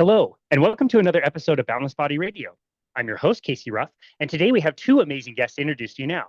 Hello, and welcome to another episode of Boundless Body Radio. I'm your host, Casey Ruff, and today we have two amazing guests to introduce to you now.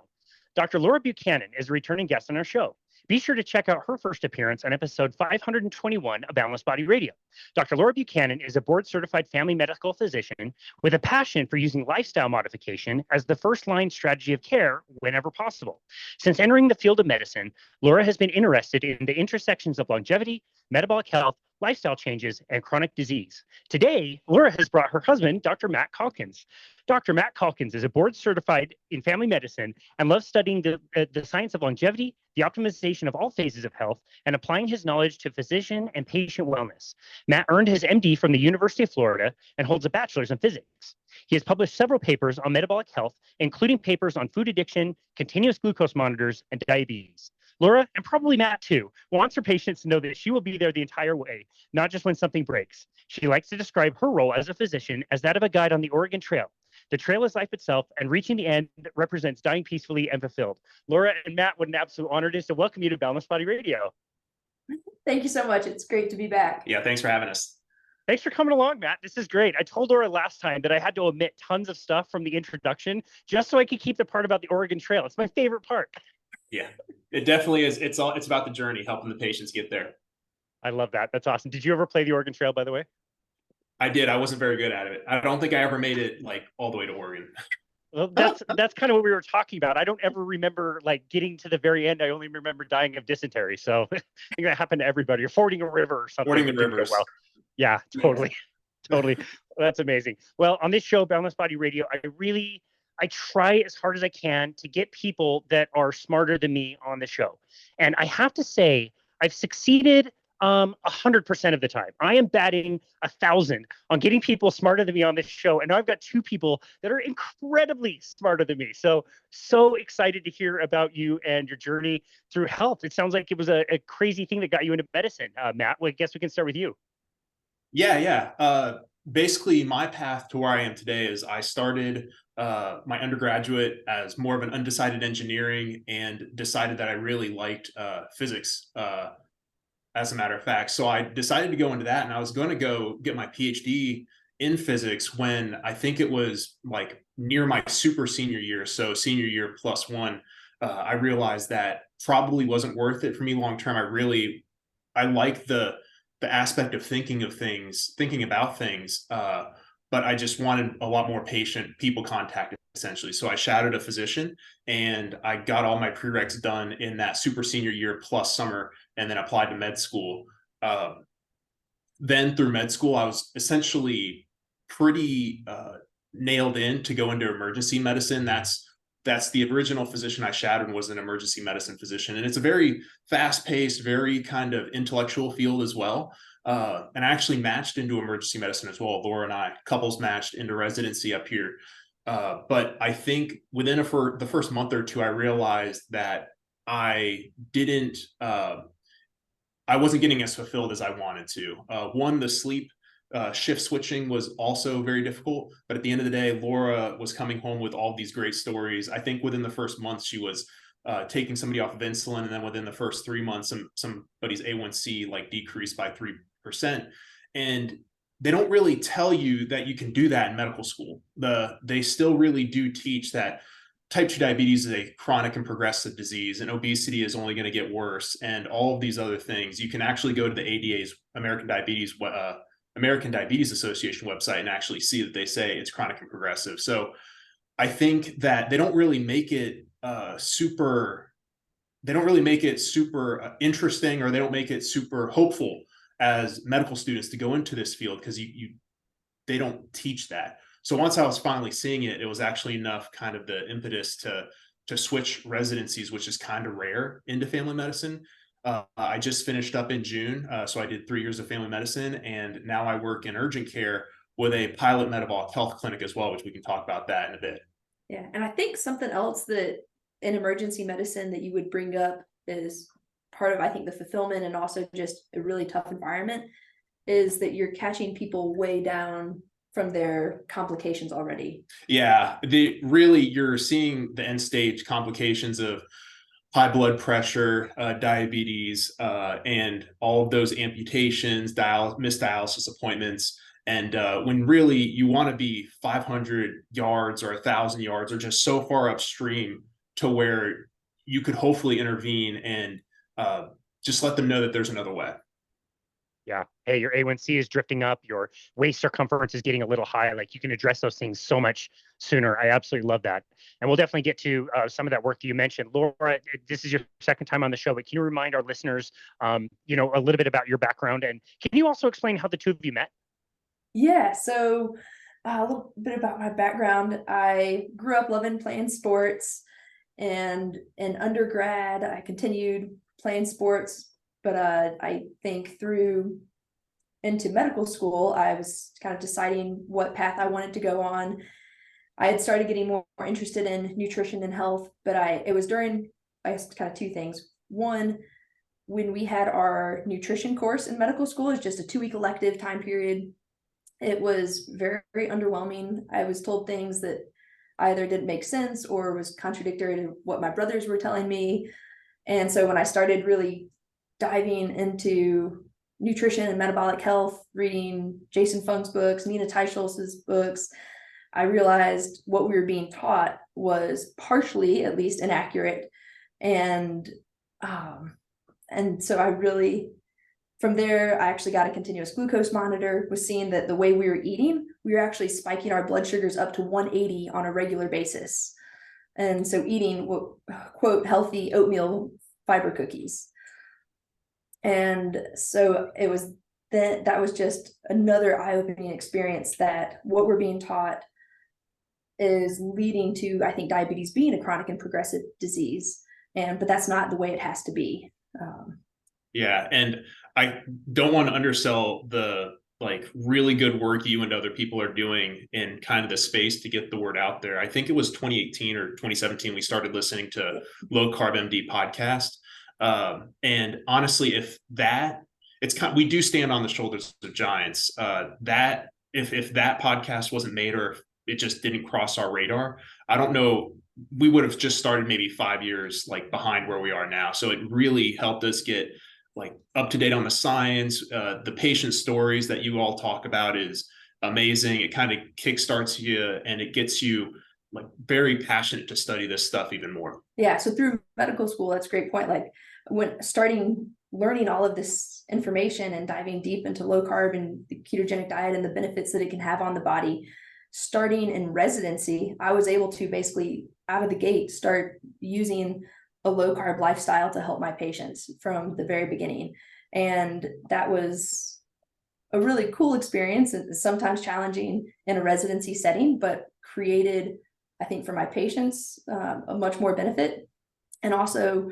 Dr. Laura Buchanan is a returning guest on our show. Be sure to check out her first appearance on episode 521 of Boundless Body Radio. Dr. Laura Buchanan is a board-certified family medical physician with a passion for using lifestyle modification as the first-line strategy of care whenever possible. Since entering the field of medicine, Laura has been interested in the intersections of longevity, metabolic health, lifestyle changes, and chronic disease. Today, Laura has brought her husband, Dr. Matt Calkins. Dr. Matt Calkins is a board certified in family medicine and loves studying the science of longevity, the optimization of all phases of health, and applying his knowledge to physician and patient wellness. Matt earned his MD from the University of Florida and holds a bachelor's in physics. He has published several papers on metabolic health, including papers on food addiction, continuous glucose monitors, and diabetes. Laura, and probably Matt too, wants her patients to know that she will be there the entire way, not just when something breaks. She likes to describe her role as a physician as that of a guide on the Oregon Trail. The trail is life itself, and reaching the end represents dying peacefully and fulfilled. Laura and Matt, what an absolute honor it is to welcome you to Boundless Body Radio. Thank you so much. It's great to be back. Yeah, thanks for having us. Thanks for coming along, Matt. This is great. I told Laura last time that I had to omit tons of stuff from the introduction just so I could keep the part about the Oregon Trail. It's my favorite part. Yeah, it definitely is. It's about the journey, helping the patients get there. I love that. That's awesome. Did you ever play the Oregon Trail, by the way? I did. I wasn't very good at it. I don't think I ever made it like all the way to Oregon. Well, that's kind of what we were talking about. I don't ever remember like getting to the very end. I only remember dying of dysentery. So I think that happened to everybody. Or fording a river or something. Fording the rivers. Well. Yeah, totally. Totally. That's amazing. Well, on this show, Boundless Body Radio, I try as hard as I can to get people that are smarter than me on the show. And I have to say, I've succeeded 100% of the time. I am batting 1,000 on getting people smarter than me on this show. And now I've got two people that are incredibly smarter than me. So excited to hear about you and your journey through health. It sounds like it was a crazy thing that got you into medicine. Matt, well, I guess we can start with you. Yeah. Basically, my path to where I am today is I started my undergraduate as more of an undecided engineering and decided that I really liked physics, as a matter of fact. So I decided to go into that, and I was going to go get my PhD in physics when I think it was like near my super senior year. So senior year plus one, I realized that probably wasn't worth it for me long term. I like the aspect of thinking about things, but I just wanted a lot more patient people contact, essentially. So I shadowed a physician, and I got all my prereqs done in that super senior year plus summer, and then applied to med school. Then through med school, I was essentially pretty nailed in to go into emergency medicine. That's the original physician I shadowed was an emergency medicine physician. And it's a very fast-paced, very kind of intellectual field as well. And I actually matched into emergency medicine as well. Laura and I, couples matched into residency up here. But I think within the first month or two, I realized that I wasn't getting as fulfilled as I wanted to. One, the sleep shift switching was also very difficult. But at the end of the day, Laura was coming home with all these great stories. I think within the first month, she was taking somebody off of insulin. And then within the first 3 months, somebody's A1C like decreased by 3%. And they don't really tell you that you can do that in medical school. They still really do teach that type 2 diabetes is a chronic and progressive disease, and obesity is only going to get worse, and all of these other things. You can actually go to the ADA's American Diabetes Association website and actually see that they say it's chronic and progressive. So I think that they don't really make it super interesting, or they don't make it super hopeful as medical students to go into this field, because they don't teach that. So once I was finally seeing it, it was actually enough kind of the impetus to switch residencies, which is kind of rare, into family medicine. I just finished up in June. So I did 3 years of family medicine, and now I work in urgent care with a pilot metabolic health clinic as well, which we can talk about that in a bit. Yeah. And I think something else that in emergency medicine that you would bring up is part of, I think, the fulfillment and also just a really tough environment is that you're catching people way down from their complications already. Yeah, you're seeing the end stage complications of high blood pressure, diabetes, and all of those amputations, missed dialysis appointments. And when really you want to be 500 yards or 1,000 yards or just so far upstream to where you could hopefully intervene and just let them know that there's another way. Yeah. Hey, your A1C is drifting up. Your waist circumference is getting a little high. Like, you can address those things so much sooner. I absolutely love that. And we'll definitely get to some of that work that you mentioned. Laura, this is your second time on the show, but can you remind our listeners, a little bit about your background? And can you also explain how the two of you met? Yeah, so a little bit about my background. I grew up loving playing sports, and in undergrad, I continued playing sports. But I think through into medical school, I was kind of deciding what path I wanted to go on. I had started getting more interested in nutrition and health, but it was during, I guess, kind of two things. One, when we had our nutrition course in medical school, it's just a 2-week elective time period. It was very, very underwhelming. I was told things that either didn't make sense or was contradictory to what my brothers were telling me. And so when I started really diving into nutrition and metabolic health, reading Jason Fung's books, Nina Teicholz's books, I realized what we were being taught was partially, at least, inaccurate. And so I really, from there, I actually got a continuous glucose monitor, was seeing that the way we were eating, we were actually spiking our blood sugars up to 180 on a regular basis. And so eating, quote, healthy oatmeal fiber cookies. And so it was that was just another eye-opening experience, that what we're being taught is leading to, I think, diabetes being a chronic and progressive disease. But that's not the way it has to be. Yeah. And I don't want to undersell the really good work you and other people are doing in kind of the space to get the word out there. I think it was 2018 or 2017, we started listening to Low Carb MD podcast. And honestly, we do stand on the shoulders of giants. That if that podcast wasn't made, or if it just didn't cross our radar, I don't know, we would have just started maybe 5 years behind where we are now. So it really helped us get up to date on the science. The patient stories that you all talk about is amazing. It kind of kickstarts you and it gets you very passionate to study this stuff even more. Yeah. So through medical school, that's a great point. When learning all of this information and diving deep into low carb and the ketogenic diet and the benefits that it can have on the body, starting in residency, I was able to basically out of the gate start using a low carb lifestyle to help my patients from the very beginning. And that was a really cool experience, and sometimes challenging in a residency setting, but created, I think, for my patients, a much more benefit. And also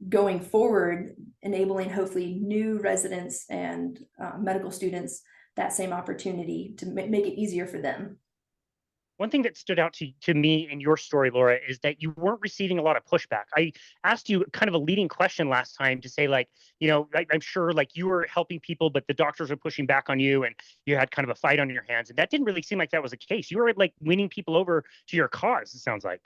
going forward, enabling hopefully new residents and medical students that same opportunity to make it easier for them. One thing that stood out to me in your story, Laura, is that you weren't receiving a lot of pushback. I asked you kind of a leading question last time to say, I'm sure you were helping people, but the doctors were pushing back on you and you had kind of a fight on your hands. And that didn't really seem like that was the case. You were winning people over to your cause, it sounds like.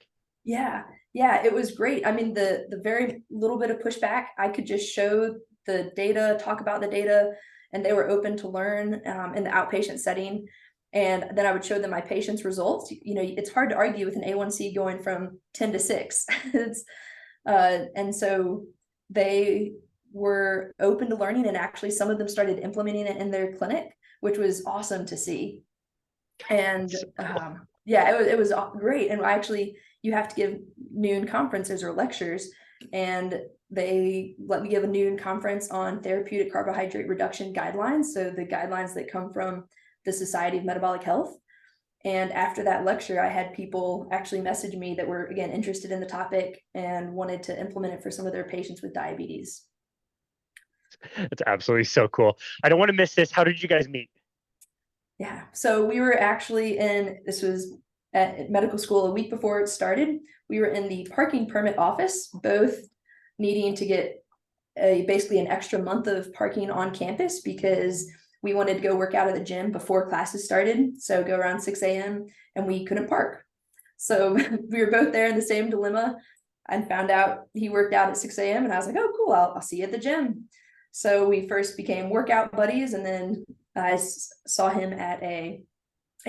Yeah, it was great. I mean, the very little bit of pushback, I could just show the data, talk about the data, and they were open to learn in the outpatient setting. And then I would show them my patients' results. It's hard to argue with an A1C going from 10 to 6. And so they were open to learning, and actually some of them started implementing it in their clinic, which was awesome to see. And it was great. And actually, you have to give noon conferences or lectures, and they let me give a noon conference on therapeutic carbohydrate reduction guidelines. So the guidelines that come from the Society of Metabolic Health. And after that lecture, I had people actually message me that were, again, interested in the topic and wanted to implement it for some of their patients with diabetes. That's absolutely so cool. I don't want to miss this. How did you guys meet? Yeah, so we were actually this was at medical school a week before it started. We were in the parking permit office, both needing to get basically an extra month of parking on campus because we wanted to go work out at the gym before classes started. So go around 6 a.m. and we couldn't park. So we were both there in the same dilemma. I found out he worked out at 6 a.m. and I was like, oh, cool, I'll see you at the gym. So we first became workout buddies, and then I saw him at a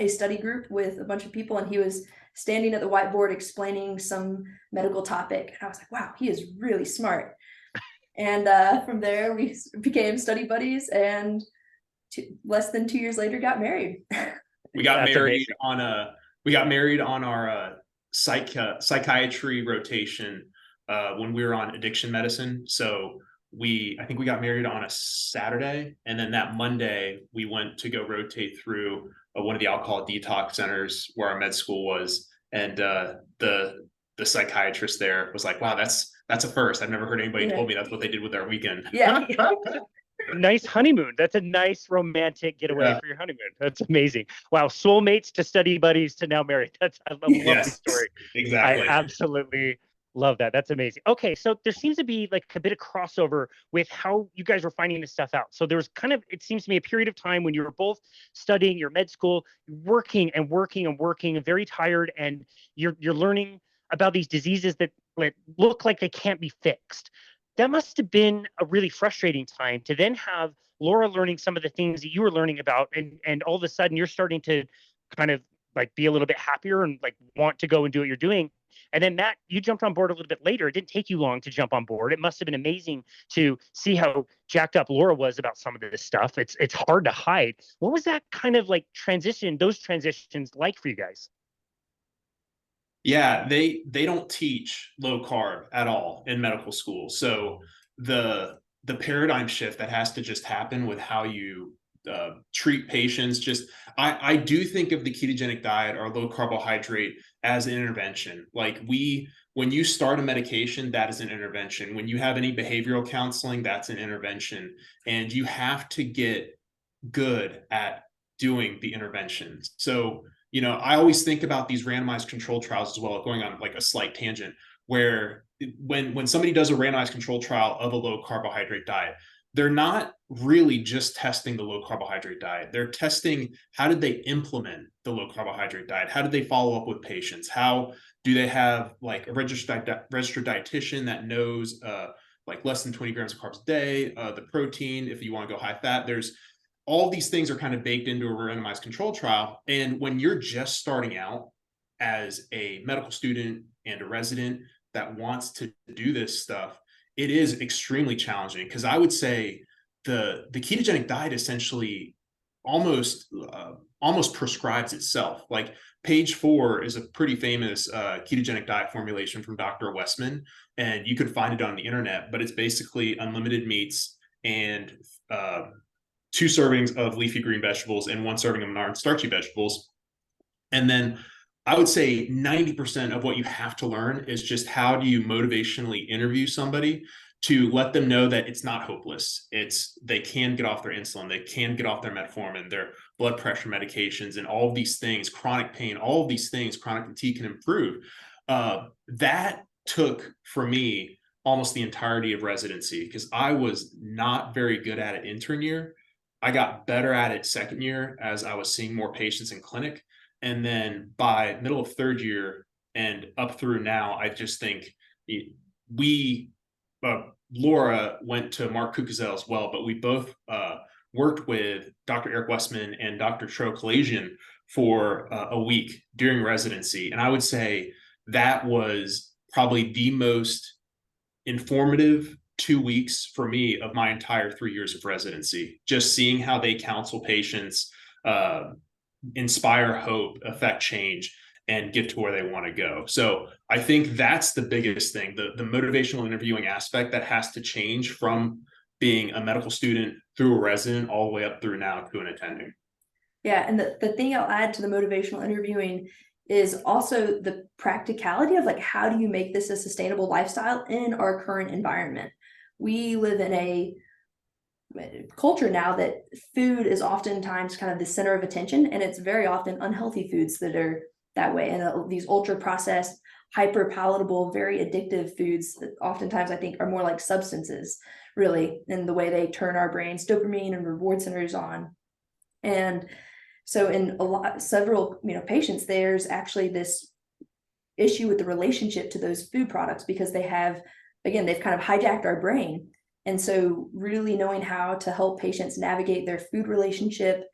study group with a bunch of people, and he was standing at the whiteboard explaining some medical topic. And I was like, wow, he is really smart. And from there, we became study buddies, and less than 2 years later, got married. We got That's married amazing. we got married on our psychiatry rotation when we were on addiction medicine. So I think we got married on a Saturday, and then that Monday we went to go rotate through one of the alcohol detox centers where our med school was, and the psychiatrist there was like, "Wow, that's a first. I've never heard anybody told me that's what they did with their weekend." Yeah. Nice honeymoon. That's a nice romantic getaway for your honeymoon. That's amazing. Wow, soulmates to study buddies to now married. I love this story. Exactly. I absolutely love that. That's amazing. Okay, so there seems to be like a bit of crossover with how you guys were finding this stuff out. So there was kind of, it seems to me, a period of time when you were both studying your med school, working and very tired, and you're learning about these diseases that look like they can't be fixed. That must have been a really frustrating time to then have Laura learning some of the things that you were learning about, and all of a sudden you're starting to kind of like be a little bit happier and like want to go and do what you're doing. And then Matt, you jumped on board a little bit later. It didn't take you long to jump on board. It must have been amazing to see how jacked up Laura was about some of this stuff. It's hard to hide. What was that kind of like those transitions like for you guys? Yeah, they don't teach low carb at all in medical school. So the paradigm shift that has to just happen with how you treat patients. Just I do think of the ketogenic diet or low carbohydrate as an intervention. Like when you start a medication, that is an intervention. When you have any behavioral counseling, that's an intervention. And you have to get good at doing the interventions. So I always think about these randomized control trials as well, going on like a slight tangent, where when somebody does a randomized control trial of a low carbohydrate diet, they're not really just testing the low carbohydrate diet. They're testing how did they implement the low carbohydrate diet? How did they follow up with patients? How do they have like a registered dietitian that knows like less than 20 grams of carbs a day, the protein, if you want to go high fat, there's all these things are kind of baked into a randomized control trial. And when you're just starting out as a medical student and a resident that wants to do this stuff, it is extremely challenging, because I would say the ketogenic diet essentially almost prescribes itself. Like page 4 is a pretty famous ketogenic diet formulation from Dr. Westman, and you could find it on the internet, but it's basically unlimited meats and 2 servings of leafy green vegetables and 1 serving of non-starchy vegetables. And then I would say 90% of what you have to learn is just how do you motivationally interview somebody to let them know that it's not hopeless. They can get off their insulin, they can get off their metformin, their blood pressure medications, and all of these things, chronic pain, all of these things, chronic fatigue can improve. That took, for me, almost the entirety of residency, because I was not very good at it intern year. I got better at it second year as I was seeing more patients in clinic. And then by middle of third year and up through now, I just think Laura went to Mark Kukazel as well, but we both worked with Dr. Eric Westman and Dr. Tro Kalasian for a week during residency. And I would say that was probably the most informative 2 weeks for me of my entire 3 years of residency, just seeing how they counsel patients, inspire hope, affect change, and get to where they want to go. So I think that's the biggest thing, the motivational interviewing aspect that has to change from being a medical student through a resident all the way up through now to an attending. Yeah, and the thing I'll add to the motivational interviewing is also the practicality of like, how do you make this a sustainable lifestyle in our current environment? We live in a culture now that food is oftentimes kind of the center of attention, and it's very often unhealthy foods that are that way. And these ultra processed, hyper palatable, very addictive foods that oftentimes I think are more like substances, really, in the way they turn our brains dopamine and reward centers on. And so in several patients, there's actually this issue with the relationship to those food products, because they've kind of hijacked our brain. And so really knowing how to help patients navigate their food relationship,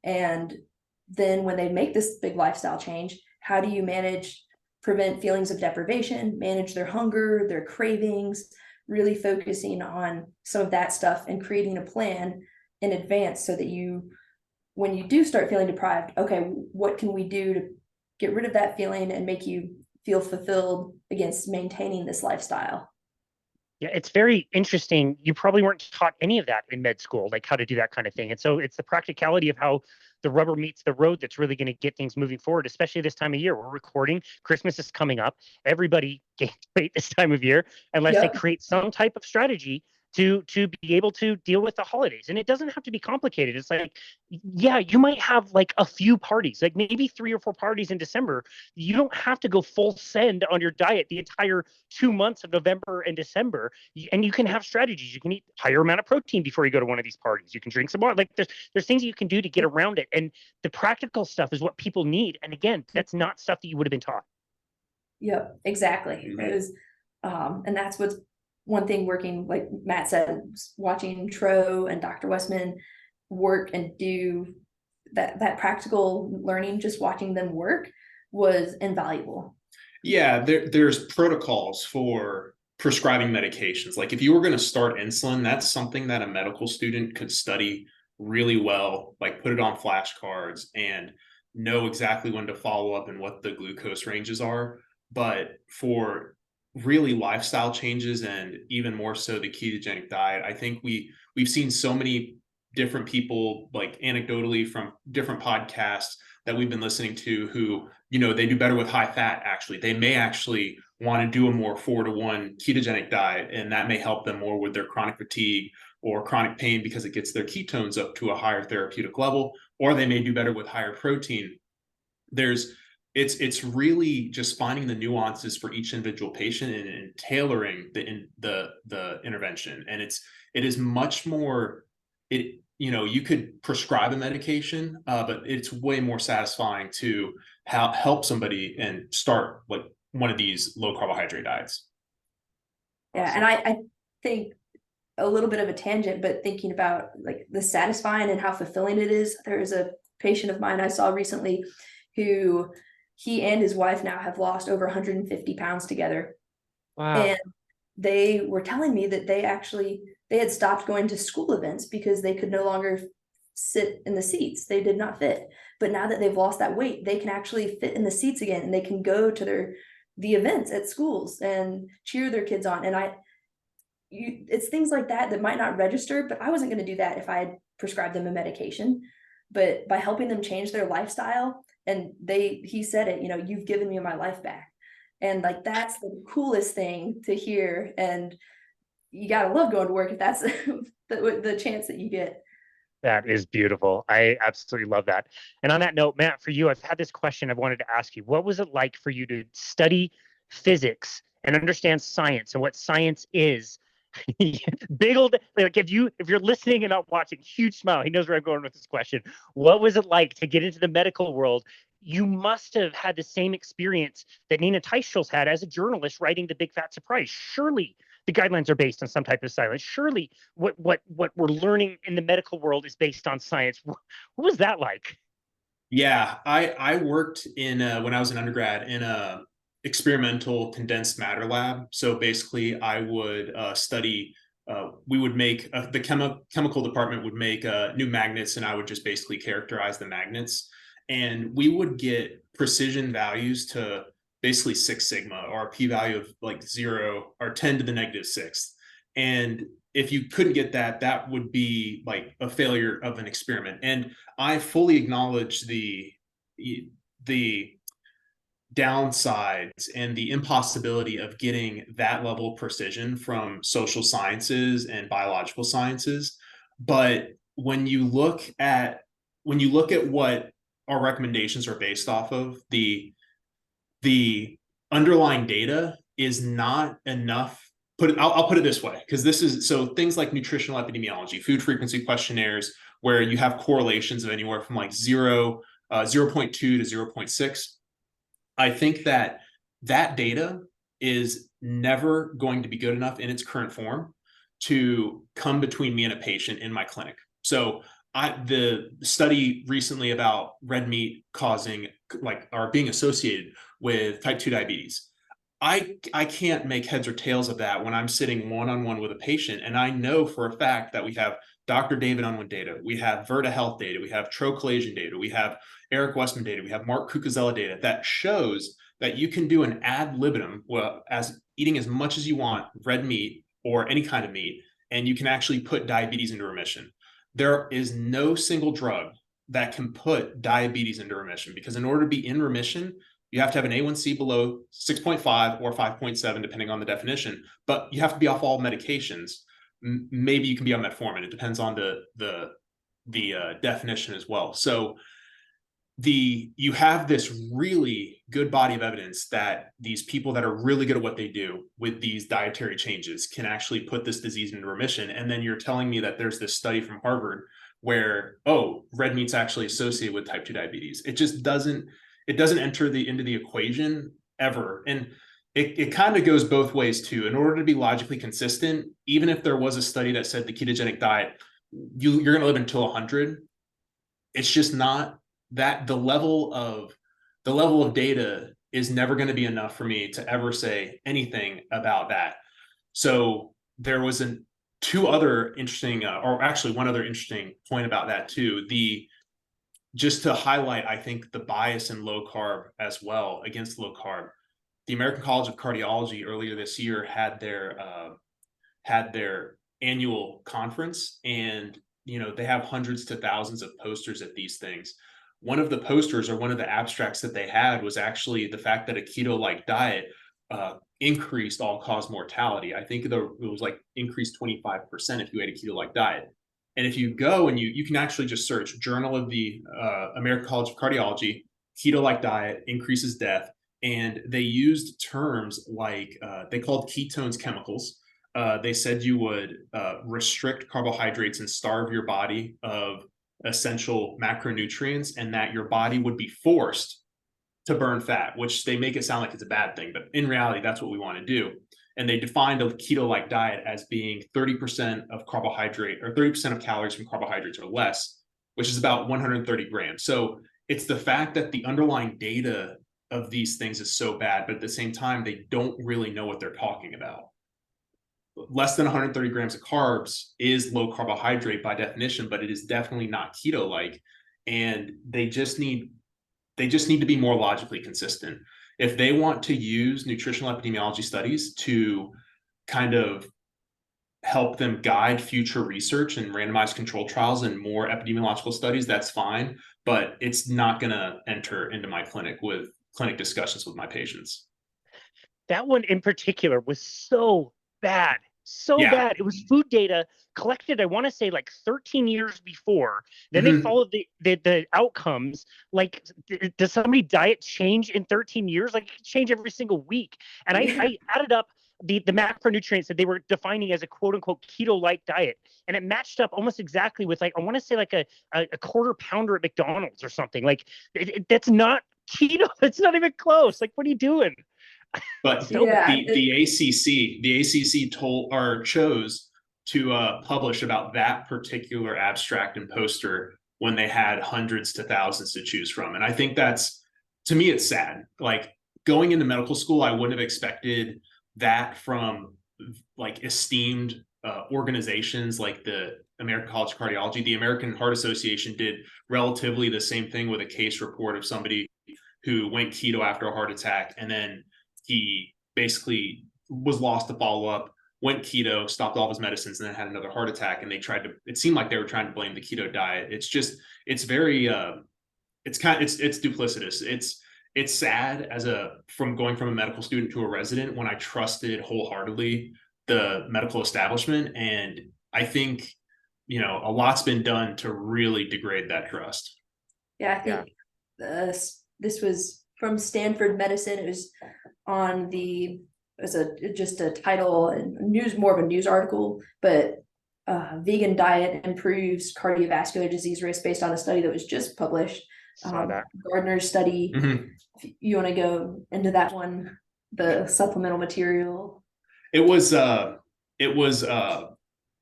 and then when they make this big lifestyle change, how do you prevent feelings of deprivation, manage their hunger, their cravings, really focusing on some of that stuff and creating a plan in advance so that when you do start feeling deprived, okay, what can we do to get rid of that feeling and make you feel fulfilled against maintaining this lifestyle? Yeah, it's very interesting. You probably weren't taught any of that in med school, like how to do that kind of thing. And so it's the practicality of how the rubber meets the road that's really going to get things moving forward, especially this time of year. We're recording. Christmas is coming up. Everybody gains weight this time of year unless they create some type of strategy to be able to deal with the holidays. And it doesn't have to be complicated. It's like, yeah, you might have like a few parties, like maybe 3 or 4 parties in December. You don't have to go full send on your diet the entire 2 months of November and December. And you can have strategies. You can eat higher amount of protein before you go to one of these parties. You can drink some water. Like there's things you can do to get around it. And the practical stuff is what people need. And again, that's not stuff that you would have been taught. Yep, exactly. It was, and that's what's one thing working, like Matt said, watching Tro and Dr. Westman work and do that practical learning, just watching them work was invaluable. Yeah, there's protocols for prescribing medications. Like if you were going to start insulin, that's something that a medical student could study really well, like put it on flashcards and know exactly when to follow up and what the glucose ranges are. But for really lifestyle changes, and even more so the ketogenic diet, I think we've seen so many different people, like anecdotally from different podcasts that we've been listening to, who, they do better with high fat. Actually, they may actually want to do a more 4-to-1 ketogenic diet, and that may help them more with their chronic fatigue or chronic pain because it gets their ketones up to a higher therapeutic level, or they may do better with higher protein. It's really just finding the nuances for each individual patient and tailoring the intervention. And it is much more, you could prescribe a medication, but it's way more satisfying to help somebody and start like one of these low carbohydrate diets. Yeah. And I think a little bit of a tangent, but thinking about like the satisfying and how fulfilling it is. There's a patient of mine I saw recently who he and his wife now have lost over 150 pounds together. Wow. And they were telling me that they had stopped going to school events because they could no longer sit in the seats. They did not fit. But now that they've lost that weight, they can actually fit in the seats again, and they can go to the events at schools and cheer their kids on. And it's things like that might not register, but I wasn't going to do that if I had prescribed them a medication. But by helping them change their lifestyle, and he said it, you've given me my life back. And like, that's the coolest thing to hear. And you got to love going to work if that's the chance that you get. That is beautiful. I absolutely love that. And on that note, Matt, for you, I've had this question I've wanted to ask you. What was it like for you to study physics and understand science and what science is? Big old, like if you're listening and not watching, huge smile. He knows where I'm going with this question. What was it like to get into the medical world? You must have had the same experience that Nina Teicholz had as a journalist writing The Big Fat Surprise. Surely the guidelines are based on some type of science. Surely what we're learning in the medical world is based on science. What was that like? Yeah, I worked in when I was an undergrad in a experimental condensed matter lab. So basically I would study, we would make, the chemical department would make new magnets, and I would just basically characterize the magnets. And we would get precision values to basically 6 sigma, or a p-value of like 0 or 10 to the negative 6th. And if you couldn't get that, that would be like a failure of an experiment. And I fully acknowledge the downsides and the impossibility of getting that level of precision from social sciences and biological sciences. But when you look at what our recommendations are based off of, the underlying data is not enough. I'll put it this way, because this is, so things like nutritional epidemiology, food frequency questionnaires, where you have correlations of anywhere from like 0.2 to 0.6. I think that data is never going to be good enough in its current form to come between me and a patient in my clinic. So the study recently about red meat causing or being associated with type 2 diabetes. I can't make heads or tails of that when I'm sitting one-on-one with a patient. And I know for a fact that we have Dr. David Unwin data, we have Verta Health data, we have Trocalasian data, we have Eric Westman data, we have Mark Cucuzella data that shows that you can do an ad libitum, well, as eating as much as you want, red meat or any kind of meat, and you can actually put diabetes into remission. There is no single drug that can put diabetes into remission, because in order to be in remission, you have to have an A1C below 6.5 or 5.7, depending on the definition, but you have to be off all medications. Maybe you can be on metformin. It depends on the definition as well. So you have this really good body of evidence that these people that are really good at what they do with these dietary changes can actually put this disease into remission. And then you're telling me that there's this study from Harvard where, oh, red meat's actually associated with type 2 diabetes. It just doesn't enter into the equation ever. And it kind of goes both ways too. In order to be logically consistent, even if there was a study that said the ketogenic diet, you're going to live until 100, it's just not that. The level of data is never going to be enough for me to ever say anything about that. So there was one other interesting point about that too. Just to highlight, I think, the bias in low carb as well against low carb. The American College of Cardiology earlier this year had their annual conference, and they have hundreds to thousands of posters at these things. One of the posters, or one of the abstracts that they had, was actually the fact that a keto-like diet increased all-cause mortality. I think it was increased 25% if you ate a keto-like diet. And if you go and you can actually just search Journal of the American College of Cardiology, keto-like diet increases death. And they used terms like, they called ketones chemicals. They said you would restrict carbohydrates and starve your body of essential macronutrients, and that your body would be forced to burn fat, which they make it sound like it's a bad thing. But in reality, that's what we want to do. And they defined a keto-like diet as being 30% of carbohydrate, or 30% of calories from carbohydrates or less, which is about 130 grams. So it's the fact that the underlying data of these things is so bad, but at the same time, they don't really know what they're talking about. Less than 130 grams of carbs is low carbohydrate by definition, but it is definitely not keto-like. And they just need to be more logically consistent. If they want to use nutritional epidemiology studies to kind of help them guide future research and randomized controlled trials and more epidemiological studies, that's fine, but it's not going to enter into my clinic discussions with my patients. That one in particular was so bad. Bad. It was food data collected, I want to say, 13 years before. Then they followed the outcomes. Does somebody diet change in 13 years? It could change every single week. And I added up the macronutrients that they were defining as a quote unquote keto-like diet. And it matched up almost exactly with I want to say a quarter pounder at McDonald's or something. That's not keto. It's not even close. What are you doing? But the ACC chose to publish about that particular abstract and poster when they had hundreds to thousands to choose from. And I think to me, it's sad. Going into medical school, I wouldn't have expected that from esteemed organizations like the American College of Cardiology. The American Heart Association did relatively the same thing with a case report of somebody who went keto after a heart attack, and then he basically was lost to follow-up, went keto, stopped all of his medicines, and then had another heart attack. And it seemed like they were trying to blame the keto diet. It's duplicitous. It's sad from going from a medical student to a resident when I trusted wholeheartedly the medical establishment. And I think, a lot's been done to really degrade that trust. Yeah, I think this was from Stanford Medicine. It was on just a title and more of a news article, but vegan diet improves cardiovascular disease risk based on a study that was just published. Gardner's study. Mm-hmm. If you want to go into that one, the supplemental material. It was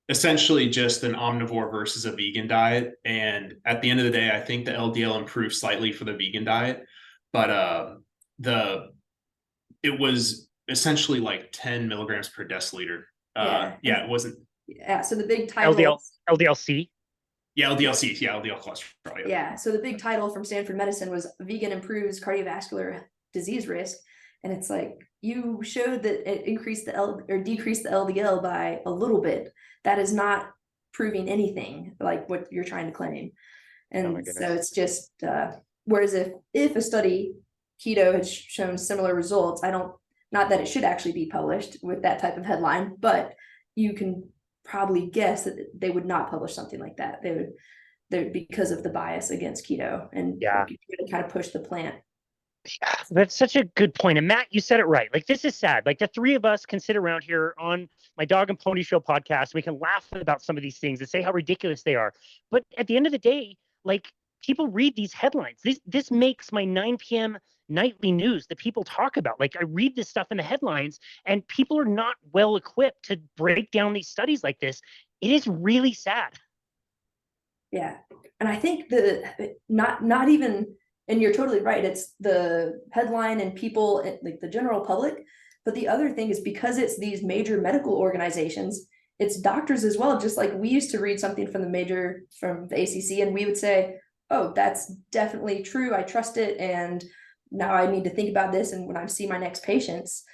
essentially just an omnivore versus a vegan diet. And at the end of the day, I think the LDL improved slightly for the vegan diet, but it was essentially like 10 milligrams per deciliter. Yeah. It wasn't. Yeah. So the big title. LDLC. Yeah, LDLC. Yeah, LDL cholesterol. Yeah. So the big title from Stanford Medicine was "Vegan Improves Cardiovascular Disease Risk," and it's like, you showed that it increased decreased the LDL by a little bit. That is not proving anything like what you're trying to claim. And so it's just whereas if a study keto has shown similar results, not that it should actually be published with that type of headline, but you can probably guess that they would not publish something like that. They would because of the bias against keto and really kind of push the plant. Yeah, that's such a good point. And Matt, you said it right. Like, this is sad. Like, the three of us can sit around here on my Dog and Pony Show podcast. We can laugh about some of these things and say how ridiculous they are. But at the end of the day, like, people read these headlines. This makes my 9 p.m. nightly news that people talk about. Like, I read this stuff in the headlines, and people are not well equipped to break down these studies like this. It is really sad. Yeah. And I think not even, and you're totally right, it's the headline and people, like the general public. But the other thing is, because it's these major medical organizations, it's doctors as well. Just like we used to read something from the ACC, and we would say, oh, that's definitely true, I trust it, and now I need to think about this and when I see my next patients.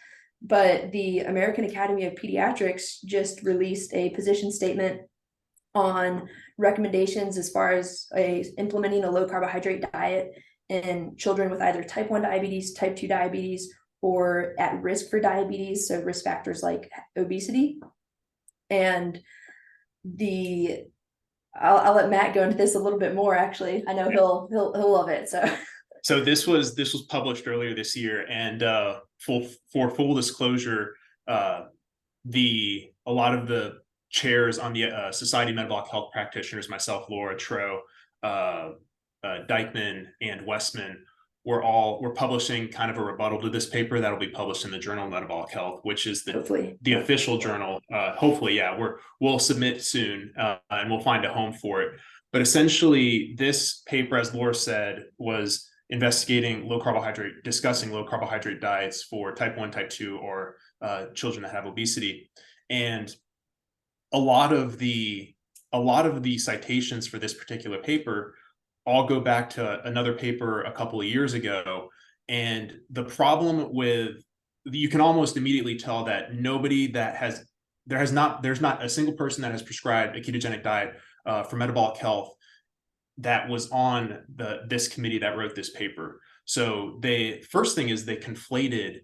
But the American Academy of Pediatrics just released a position statement on recommendations as far as implementing a low carbohydrate diet in children with either type 1 diabetes, type 2 diabetes, or at risk for diabetes, so risk factors like obesity. And I'll let Matt go into this a little bit more. Actually, I know he'll love it. So this was published earlier this year, and for full disclosure, a lot of the chairs on the Society of Metabolic Health Practitioners, myself, Laura, Tro, Dykeman, and Westman, we're publishing kind of a rebuttal to this paper that'll be published in the Journal of Metabolic Health, which is the official journal. Hopefully, we'll submit soon, and we'll find a home for it. But essentially, this paper, as Laura said, was discussing low carbohydrate diets for type 1, type 2, or children that have obesity. And a lot of the citations for this particular paper all go back to another paper a couple of years ago. And the problem you can almost immediately tell that there's not a single person that has prescribed a ketogenic diet for metabolic health that was on this committee that wrote this paper. So first thing is they conflated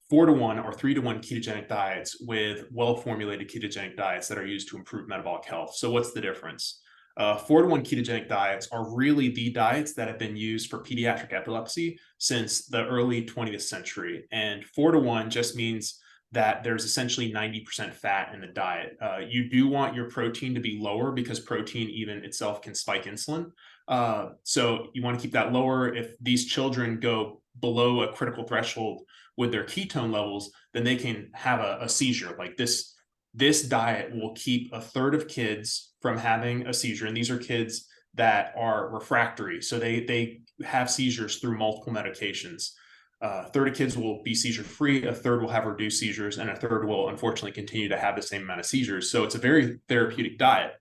4-to-1 or 3-to-1 ketogenic diets with well-formulated ketogenic diets that are used to improve metabolic health. So what's the difference? 4-to-1 ketogenic diets are really the diets that have been used for pediatric epilepsy since the early 20th century. And 4-to-1 just means that there's essentially 90% fat in the diet. You do want your protein to be lower because protein even itself can spike insulin. So you want to keep that lower. If these children go below a critical threshold with their ketone levels, then they can have a seizure. Like this diet will keep a third of kids from having a seizure. And these are kids that are refractory. So they have seizures through multiple medications. A third of kids will be seizure free, a third will have reduced seizures, and a third will unfortunately continue to have the same amount of seizures. So it's a very therapeutic diet.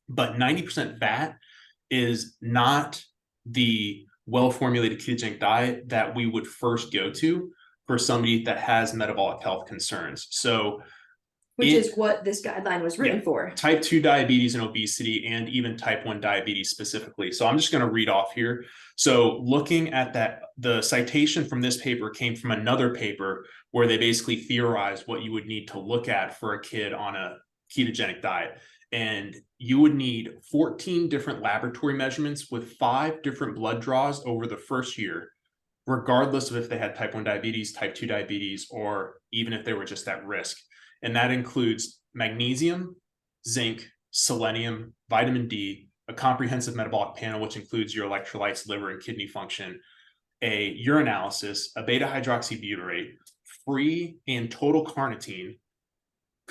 But 90% fat is not the well-formulated ketogenic diet that we would first go to for somebody that has metabolic health concerns. So which is what this guideline was written for. Type 2 diabetes and obesity, and even type 1 diabetes specifically. So I'm just going to read off here. So looking at that, the citation from this paper came from another paper where they basically theorized what you would need to look at for a kid on a ketogenic diet. And you would need 14 different laboratory measurements with 5 different blood draws over the first year, regardless of if they had type 1 diabetes, type 2 diabetes, or even if they were just at risk. And that includes magnesium, zinc, selenium, vitamin D, a comprehensive metabolic panel, which includes your electrolytes, liver, and kidney function, a urinalysis, a beta hydroxybutyrate, free and total carnitine,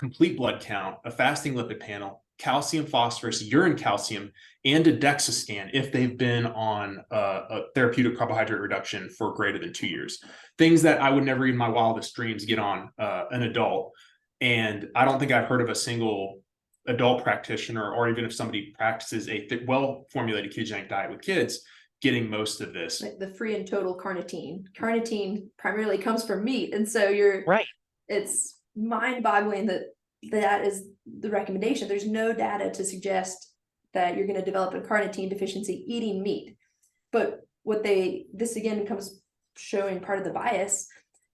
complete blood count, a fasting lipid panel, calcium, phosphorus, urine calcium, and a DEXA scan if they've been on a therapeutic carbohydrate reduction for greater than 2 years. Things that I would never in my wildest dreams get on an adult. And I don't think I've heard of a single adult practitioner, or even if somebody practices a well-formulated ketogenic diet with kids, getting most of this. Like the free and total carnitine. Carnitine primarily comes from meat. And so Right. it's mind-boggling that is the recommendation. There's no data to suggest that you're going to develop a carnitine deficiency eating meat. But this again comes showing part of the bias.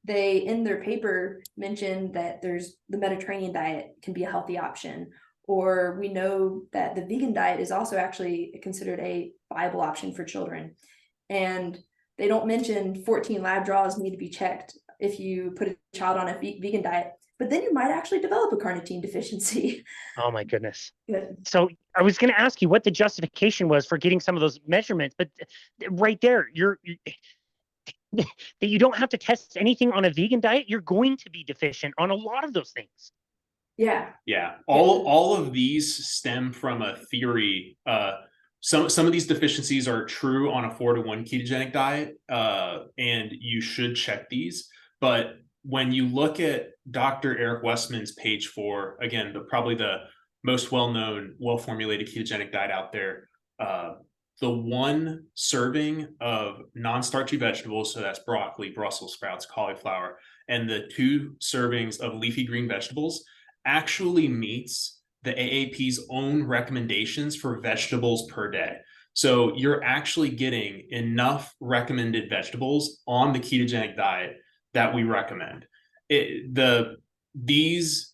They, in their paper, mentioned that there's the Mediterranean diet can be a healthy option, or we know that the vegan diet is also actually considered a viable option for children. And they don't mention 14 lab draws need to be checked if you put a child on a vegan diet, but then you might actually develop a carnitine deficiency. Oh my goodness. Yeah. So I was going to ask you what the justification was for getting some of those measurements, but right there, that you don't have to test anything on a vegan diet. You're going to be deficient on a lot of those things. Yeah. All of these stem from a theory. Some of these deficiencies are true on a 4-to-1 ketogenic diet, and you should check these. But when you look at Dr. Eric Westman's page 4, again, probably the most well-known, well-formulated ketogenic diet out there, the one serving of non-starchy vegetables, so that's broccoli, Brussels sprouts, cauliflower, and the 2 servings of leafy green vegetables actually meets the AAP's own recommendations for vegetables per day. So you're actually getting enough recommended vegetables on the ketogenic diet that we recommend. These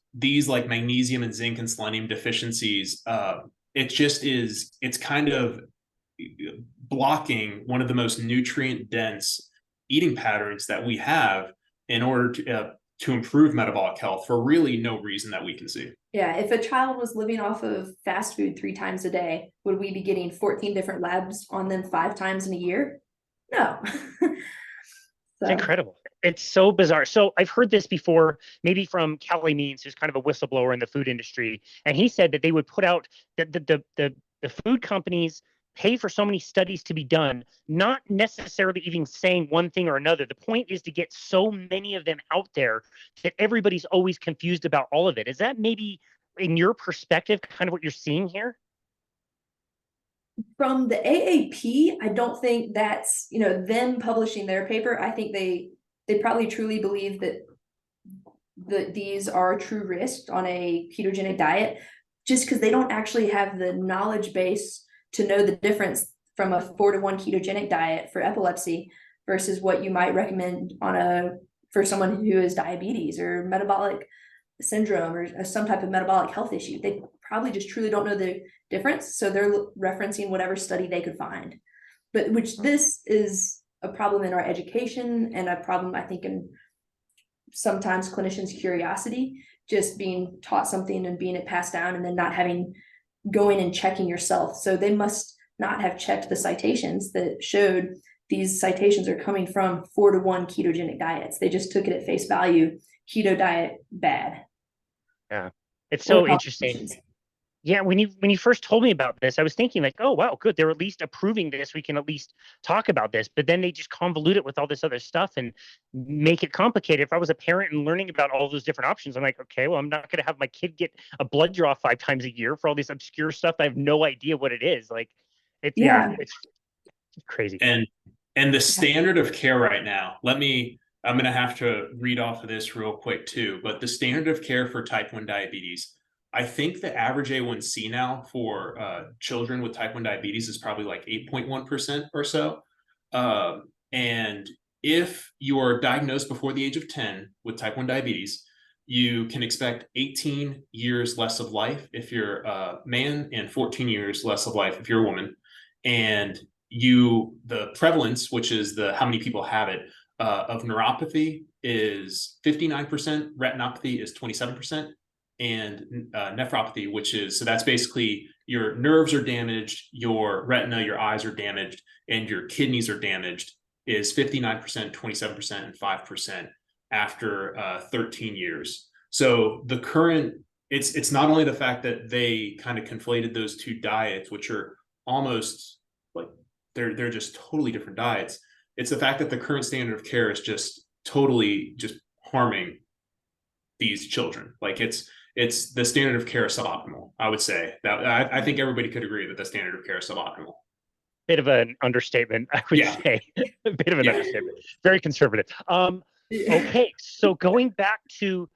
like magnesium and zinc and selenium deficiencies, it's kind of blocking one of the most nutrient dense eating patterns that we have in order to improve metabolic health for really no reason that we can see. Yeah, if a child was living off of fast food 3 times a day, would we be getting 14 different labs on them 5 times in a year? No. It's incredible. It's so bizarre. So I've heard this before, maybe from Kelly Means, who's kind of a whistleblower in the food industry. And he said that they would put out the food companies pay for so many studies to be done, not necessarily even saying one thing or another. The point is to get so many of them out there that everybody's always confused about all of it. Is that maybe, in your perspective, kind of what you're seeing here? From the AAP, I don't think that's, them publishing their paper. I think they probably truly believe that these are true risks on a ketogenic diet, just because they don't actually have the knowledge base to know the difference from a 4-to-1 ketogenic diet for epilepsy versus what you might recommend for someone who has diabetes or metabolic syndrome or some type of metabolic health issue. They probably just truly don't know the difference. So they're referencing whatever study they could find, which this is a problem in our education, and a problem, I think, in sometimes clinicians' curiosity, just being taught something and being it passed down and then not going and checking yourself. So they must not have checked the citations that showed these citations are coming from 4-to-1 ketogenic diets. They just took it at face value. Keto diet, bad. Yeah. It's so interesting. Yeah, when you first told me about this, I was thinking like, oh, wow, good. They're at least approving this. We can at least talk about this. But then they just convolute it with all this other stuff and make it complicated. If I was a parent and learning about all those different options, I'm like, okay, well, I'm not going to have my kid get a blood draw 5 times a year for all this obscure stuff. I have no idea what it is. Like, it's crazy. And the standard of care right now, I'm going to have to read off of this real quick too, but the standard of care for type 1 diabetes, I think the average A1C now for children with type 1 diabetes is probably like 8.1% or so. And if you are diagnosed before the age of 10 with type 1 diabetes, you can expect 18 years less of life if you're a man and 14 years less of life if you're a woman. And the prevalence, which is how many people have it, of neuropathy is 59%, retinopathy is 27%. And nephropathy, so that's basically your nerves are damaged, your retina, your eyes are damaged, and your kidneys are damaged, is 59%, 27%, and 5% after 13 years. So the current, it's not only the fact that they kind of conflated those two diets, which are almost like they're just totally different diets. It's the fact that the current standard of care is just totally just harming these children. Like it's the standard of care is suboptimal. I would say that I think everybody could agree that the standard of care is suboptimal. Bit of an understatement, I would say. A bit of an understatement. Very conservative. Okay, so going back to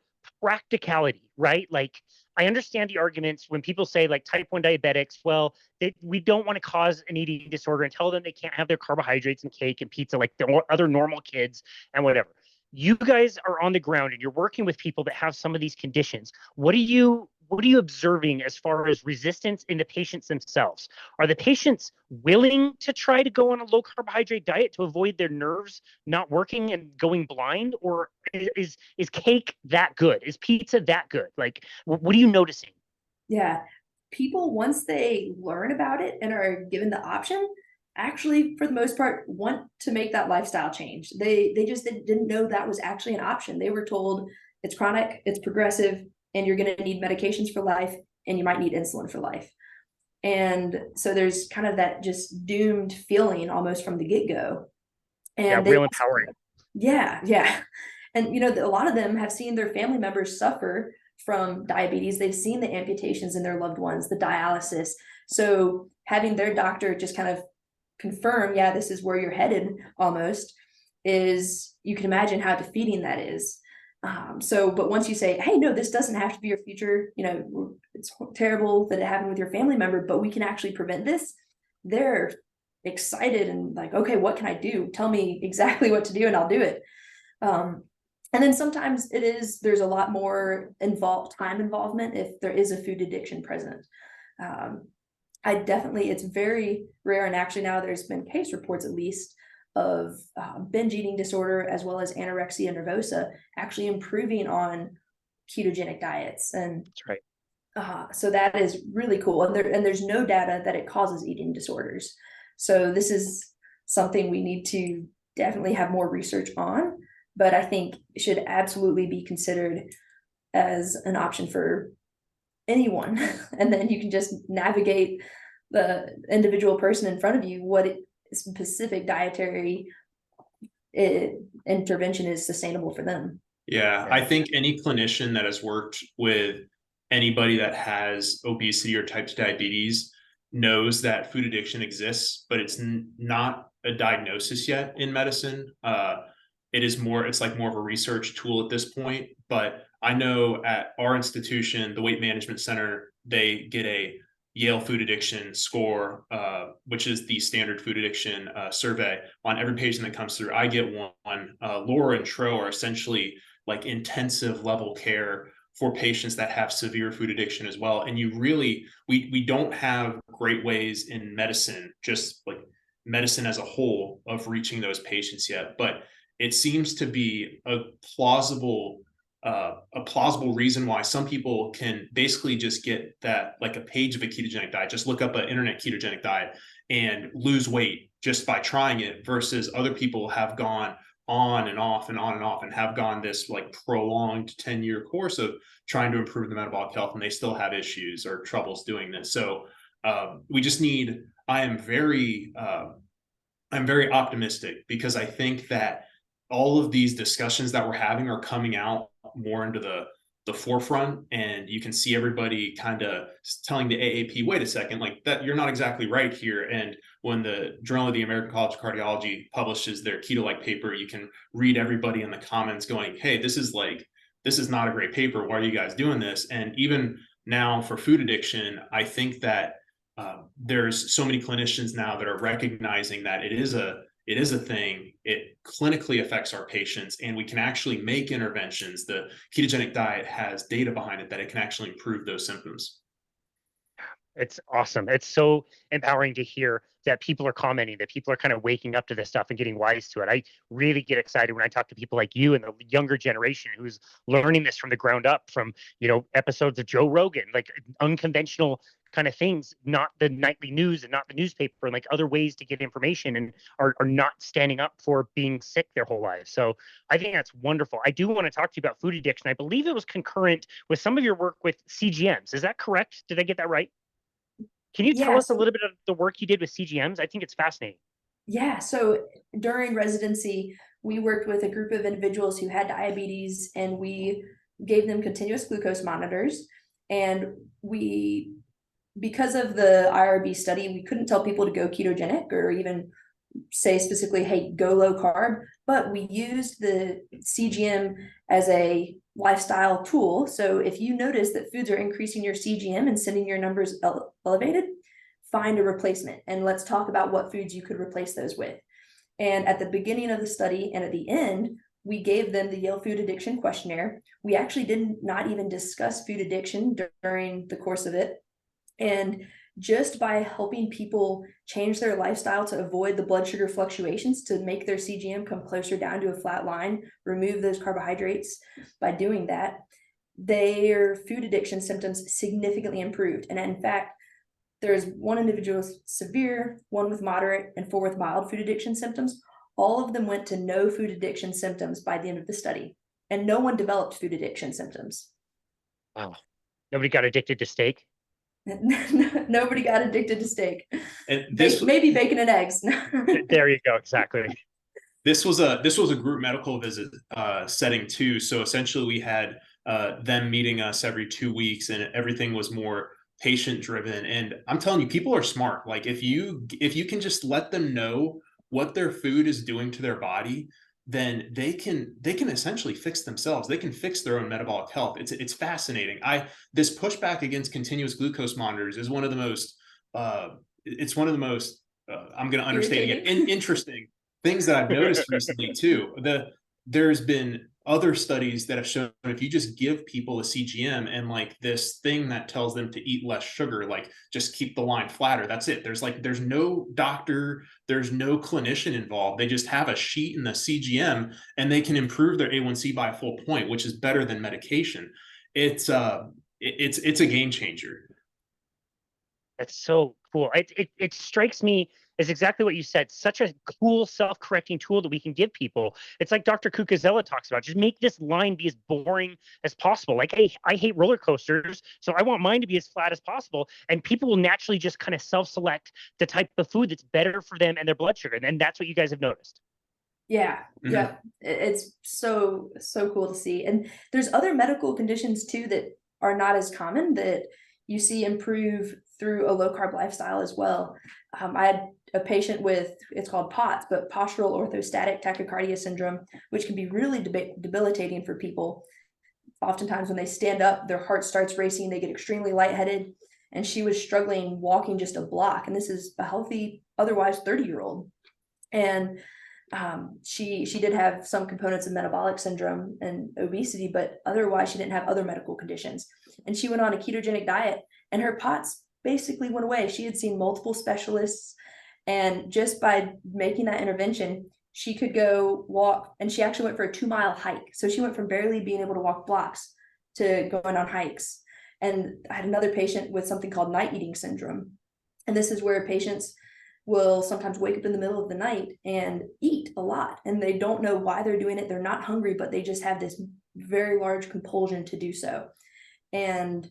practicality, right? Like, I understand the arguments when people say, like, type 1 diabetics, well, we don't want to cause an eating disorder and tell them they can't have their carbohydrates and cake and pizza like the other normal kids and whatever. You guys are on the ground and you're working with people that have some of these conditions. What are you observing as far as resistance in the patients themselves? Are the patients willing to try to go on a low carbohydrate diet to avoid their nerves not working and going blind? Or is cake that good? Is pizza that good? Like, what are you noticing? Yeah. People, once they learn about it and are given the option, actually, for the most part, want to make that lifestyle change. They just didn't know that was actually an option. They were told it's chronic, it's progressive, and you're going to need medications for life, and you might need insulin for life. And so there's kind of that just doomed feeling almost from the get-go. And real empowering. Yeah. And, a lot of them have seen their family members suffer from diabetes. They've seen the amputations in their loved ones, the dialysis. So having their doctor just kind of confirm, yeah, this is where you're headed almost, is, you can imagine how defeating that is. But once you say, hey, no, this doesn't have to be your future, it's terrible that it happened with your family member, but we can actually prevent this, they're excited and like, okay, what can I do? Tell me exactly what to do and I'll do it. And then sometimes there's a lot more time involvement if there is a food addiction present. It's very rare, and actually now there's been case reports at least of binge eating disorder as well as anorexia nervosa actually improving on ketogenic diets. And that's right. So that is really cool. And there's no data that it causes eating disorders. So this is something we need to definitely have more research on, but I think it should absolutely be considered as an option for anyone. And then you can just navigate the individual person in front of you, what specific dietary intervention is sustainable for them. Yeah, I think any clinician that has worked with anybody that has obesity or type 2 diabetes knows that food addiction exists, but it's not a diagnosis yet in medicine. It's like more of a research tool at this point. But I know at our institution, the Weight Management Center, they get a Yale food addiction score, which is the standard food addiction survey on every patient that comes through. I get one. Laura and Tro are essentially like intensive level care for patients that have severe food addiction as well. And we don't have great ways in medicine, just like medicine as a whole, of reaching those patients yet. But it seems to be a plausible reason why some people can basically just get that, like a page of a ketogenic diet, just look up an internet ketogenic diet and lose weight just by trying it, versus other people have gone on and off and on and off and have gone this like prolonged 10-year course of trying to improve the metabolic health, and they still have issues or troubles doing this. So I'm very optimistic, because I think that all of these discussions that we're having are coming out more into the forefront, and you can see everybody kind of telling the AAP, wait a second, like that, you're not exactly right here. And when the Journal of the American College of Cardiology publishes their keto-like paper, you can read everybody in the comments going, hey, this is not a great paper. Why are you guys doing this? And even now for food addiction, I think that there's so many clinicians now that are recognizing that it is a thing. It clinically affects our patients, and we can actually make interventions. The ketogenic diet has data behind it that it can actually improve those symptoms. It's awesome. It's so empowering to hear that people are commenting, that people are kind of waking up to this stuff and getting wise to it. I really get excited when I talk to people like you and the younger generation who's learning this from the ground up, from, episodes of Joe Rogan, like unconventional kind of things, not the nightly news and not the newspaper, and like other ways to get information, and are not standing up for being sick their whole lives. So I think that's wonderful. I do want to talk to you about food addiction. I believe it was concurrent with some of your work with CGMs. Is that correct? Did I get that right? Can you tell us a little bit of the work you did with CGMs? I think it's fascinating. Yeah, so during residency, we worked with a group of individuals who had diabetes, and we gave them continuous glucose monitors. And because of the IRB study, we couldn't tell people to go ketogenic or even say specifically, hey, go low carb, but we used the CGM as a lifestyle tool. So if you notice that foods are increasing your CGM and sending your numbers elevated, find a replacement, and let's talk about what foods you could replace those with. And at the beginning of the study and at the end, we gave them the Yale Food Addiction Questionnaire. We actually did not even discuss food addiction during the course of it. And just by helping people change their lifestyle to avoid the blood sugar fluctuations, to make their CGM come closer down to a flat line, remove those carbohydrates, by doing that, their food addiction symptoms significantly improved. And in fact, there's one individual with severe, one with moderate, and 4 with mild food addiction symptoms. All of them went to no food addiction symptoms by the end of the study, and no one developed food addiction symptoms. Wow. Nobody got addicted to steak? Nobody got addicted to steak. And this maybe bacon and eggs. There you go. Exactly. This was a group medical visit setting too. So essentially we had them meeting us every 2 weeks, and everything was more patient driven. And I'm telling you, people are smart. Like if you can just let them know what their food is doing to their body, then they can essentially fix themselves. They can fix their own metabolic health. It's fascinating. This pushback against continuous glucose monitors is one of the most I'm going to understate again, interesting things that I've noticed recently too. There's been other studies that have shown if you just give people a CGM and like this thing that tells them to eat less sugar, like just keep the line flatter, that's it. There's no doctor, there's no clinician involved. They just have a sheet in the CGM and they can improve their A1C by a full point, which is better than medication. It's a game changer. That's so cool. It strikes me as exactly what you said. Such a cool self-correcting tool that we can give people. It's like Dr. Kukazela talks about. Just make this line be as boring as possible. Like, hey, I hate roller coasters, so I want mine to be as flat as possible. And people will naturally just kind of self-select the type of food that's better for them and their blood sugar. And that's what you guys have noticed. Yeah. Mm-hmm. Yeah. It's so cool to see. And there's other medical conditions too that are not as common that you see improve through a low carb lifestyle as well. I had a patient with, it's called POTS, but postural orthostatic tachycardia syndrome, which can be really debilitating for people. Oftentimes when they stand up, their heart starts racing, they get extremely lightheaded, and she was struggling walking just a block. And this is a healthy, otherwise 30-year-old. And she did have some components of metabolic syndrome and obesity, but otherwise she didn't have other medical conditions. And she went on a ketogenic diet, and her POTS basically went away. She had seen multiple specialists, and just by making that intervention, she could go walk, and she actually went for a 2-mile hike. So she went from barely being able to walk blocks to going on hikes. And I had another patient with something called night eating syndrome. And this is where patients will sometimes wake up in the middle of the night and eat a lot, and they don't know why they're doing it. They're not hungry, but they just have this very large compulsion to do so. And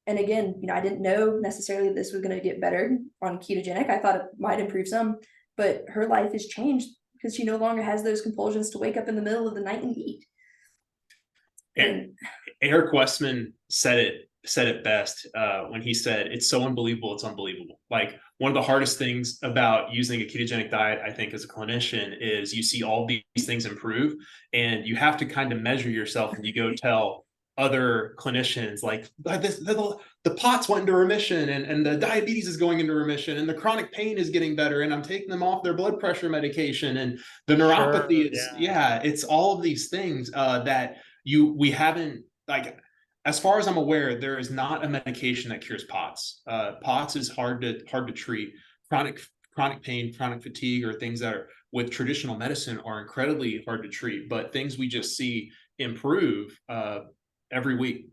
again, I didn't know necessarily this was going to get better on ketogenic. I thought it might improve some, but her life has changed because she no longer has those compulsions to wake up in the middle of the night and eat. And Eric Westman said it best when he said, it's so unbelievable, it's unbelievable. Like, one of the hardest things about using a ketogenic diet, I think, as a clinician, is you see all these things improve, and you have to kind of measure yourself, and you go tell other clinicians, like, the POTS went into remission, and the diabetes is going into remission, and the chronic pain is getting better, and I'm taking them off their blood pressure medication, and the neuropathy it's all of these things that we haven't, like, as far as I'm aware, there is not a medication that cures POTS. POTS is hard to treat. Chronic pain, chronic fatigue, or things that are with traditional medicine are incredibly hard to treat. But things we just see improve every week.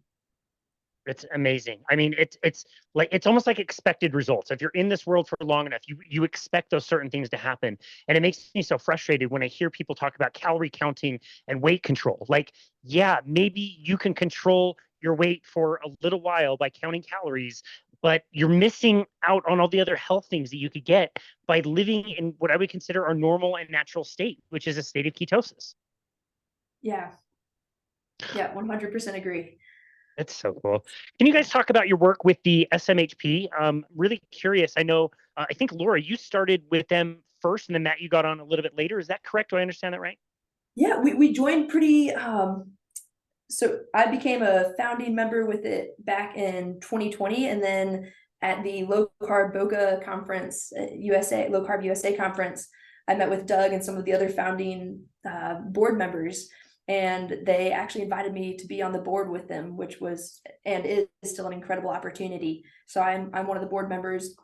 It's amazing. I mean, it's like it's almost like expected results. If you're in this world for long enough, you expect those certain things to happen. And it makes me so frustrated when I hear people talk about calorie counting and weight control. Like, yeah, maybe you can control your weight for a little while by counting calories, but you're missing out on all the other health things that you could get by living in what I would consider our normal and natural state, which is a state of ketosis. Yeah. Yeah, 100% agree. That's so cool. Can you guys talk about your work with the SMHP? Really curious. I know, I think Laura, you started with them first, and then Matt, you got on a little bit later. Is that correct? Do I understand that right? Yeah, we joined pretty. So I became a founding member with it back in 2020, and then at the Low Carb Boca Conference, USA Low Carb USA Conference, I met with Doug and some of the other founding board members. And they actually invited me to be on the board with them, which was and is still an incredible opportunity. So I'm one of the board members.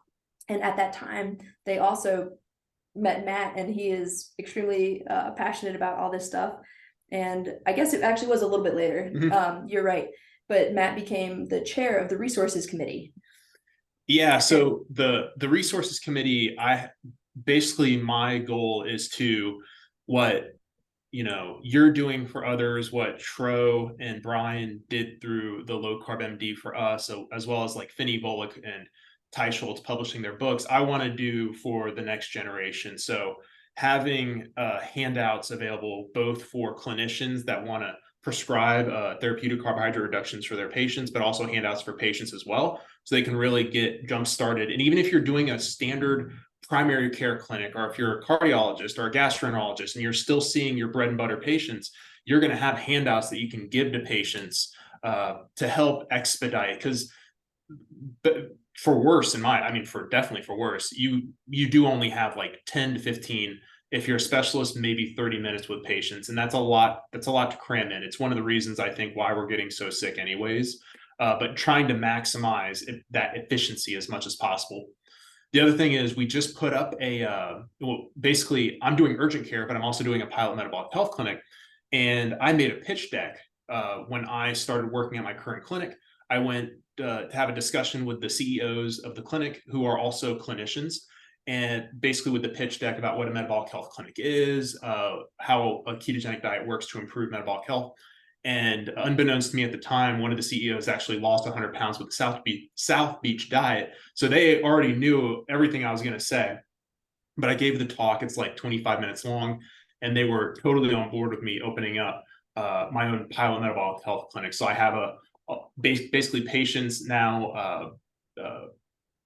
And at that time, they also met Matt, and he is extremely passionate about all this stuff. And I guess it actually was a little bit later. Mm-hmm. You're right. But Matt became the chair of the resources committee. Yeah. So the resources committee, my goal is to what you're doing for others, what Tro and Brian did through the Low Carb MD for us, so as well as like Finney Volek and Ty Schultz publishing their books, I want to do for the next generation. So having handouts available both for clinicians that want to prescribe therapeutic carbohydrate reductions for their patients, but also handouts for patients as well, so they can really get jump started. And even if you're doing a standard primary care clinic, or if you're a cardiologist or a gastroenterologist and you're still seeing your bread and butter patients, you're going to have handouts that you can give to patients to help expedite. Because for worse, definitely for worse, you do only have like 10 to 15, if you're a specialist, maybe 30 minutes with patients, and that's a lot to cram in. It's one of the reasons I think why we're getting so sick anyways, but trying to maximize that efficiency as much as possible. The other thing is we just put up basically I'm doing urgent care, but I'm also doing a pilot metabolic health clinic. And I made a pitch deck when I started working at my current clinic. I went to have a discussion with the CEOs of the clinic, who are also clinicians, and basically with the pitch deck about what a metabolic health clinic is, how a ketogenic diet works to improve metabolic health. And unbeknownst to me at the time, one of the CEOs actually lost 100 pounds with the South Beach diet. So they already knew everything I was going to say. But I gave the talk. It's like 25 minutes long. And they were totally on board with me opening up my own pilot metabolic health clinic. So I have basically patients now.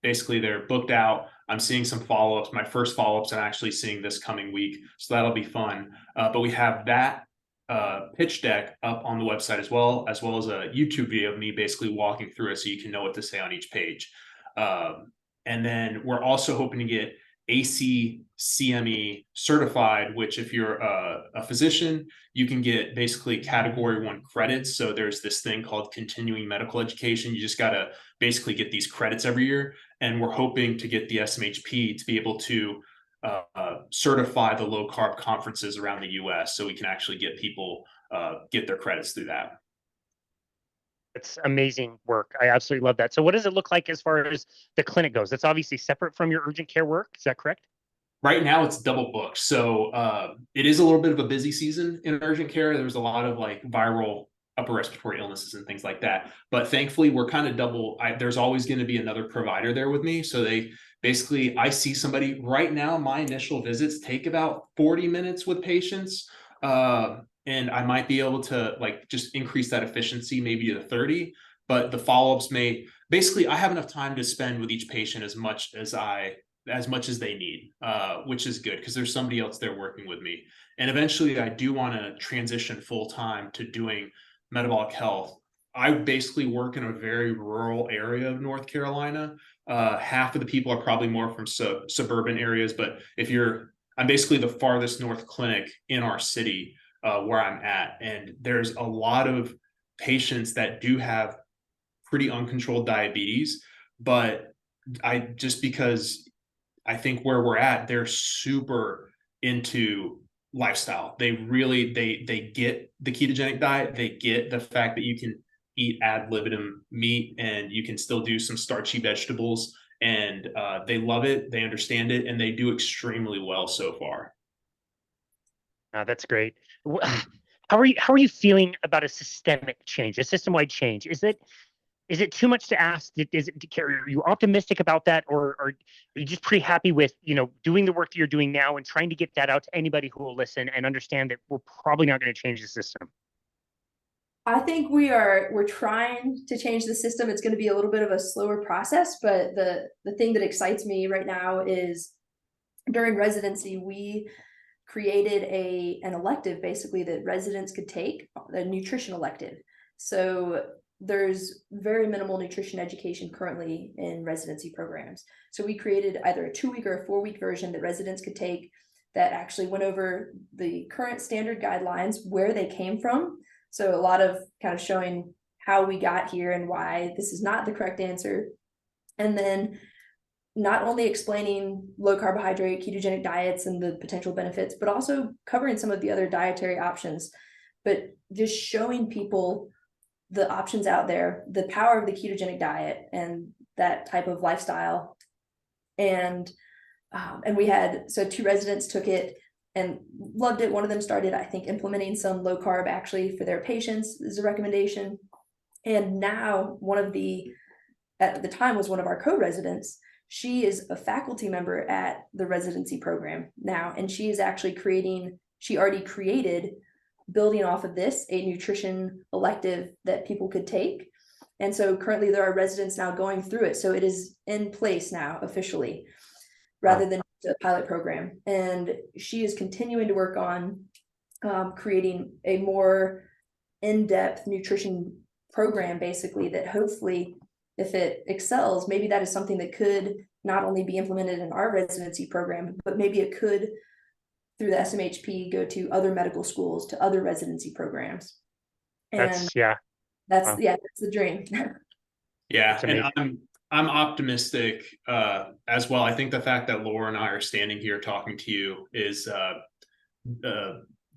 Basically, they're booked out. I'm seeing some follow-ups. My first follow-ups I'm actually seeing this coming week. So that'll be fun. But we have that pitch deck up on the website as well as a YouTube video of me basically walking through it, so you can know what to say on each page. And then we're also hoping to get ACCME certified, which if you're a physician, you can get basically category 1 credits. So there's this thing called continuing medical education. You just got to basically get these credits every year. And we're hoping to get the SMHP to be able to certify the low carb conferences around the US, so we can actually get people get their credits through that. It's amazing work. I absolutely love that. So what does it look like as far as the clinic goes? It's obviously separate from your urgent care work. Is that correct? Right now it's double booked. So it is a little bit of a busy season in urgent care. There's a lot of like viral upper respiratory illnesses and things like that. But thankfully we're kind of double. There's always going to be another provider there with me. So I see somebody right now. My initial visits take about 40 minutes with patients. And I might be able to like just increase that efficiency maybe to 30, but the follow-ups I have enough time to spend with each patient as much as they need, which is good because there's somebody else there working with me. And eventually I do want to transition full-time to doing metabolic health. I basically work in a very rural area of North Carolina. Half of the people are probably more from suburban areas, but I'm basically the farthest north clinic in our city where I'm at. And there's a lot of patients that do have pretty uncontrolled diabetes, but because I think where we're at, they're super into lifestyle. They really, they get the ketogenic diet. They get the fact that you can eat ad libitum meat and you can still do some starchy vegetables, and they love it. They understand it, and they do extremely well so far. That's great. How are you feeling about a systemic change, a system-wide change? Is it too much to ask? Are you optimistic about that, or are you just pretty happy with, doing the work that you're doing now and trying to get that out to anybody who will listen and understand that we're probably not going to change the system? I think we're trying to change the system. It's going to be a little bit of a slower process, but the thing that excites me right now is during residency, we created an elective basically that residents could take, a nutrition elective. So there's very minimal nutrition education currently in residency programs. So we created either a 2-week or a 4-week version that residents could take that actually went over the current standard guidelines, where they came from. So a lot of kind of showing how we got here and why this is not the correct answer. And then not only explaining low carbohydrate ketogenic diets and the potential benefits, but also covering some of the other dietary options, but just showing people the options out there, the power of the ketogenic diet and that type of lifestyle. And we had, so 2 residents took it and loved it. One of them started, I think, implementing some low carb actually for their patients as a recommendation. And now at the time was one of our co-residents. She is a faculty member at the residency program now, and she is actually she already created, building off of this, a nutrition elective that people could take. And so currently there are residents now going through it. So it is in place now officially, rather than a pilot program. And she is continuing to work on creating a more in-depth nutrition program, basically, that hopefully, if it excels, maybe that is something that could not only be implemented in our residency program, but maybe it could, through the SMHP, go to other medical schools, to other residency programs. And that's the dream. Yeah, and I'm optimistic as well. I think the fact that Laura and I are standing here talking to you is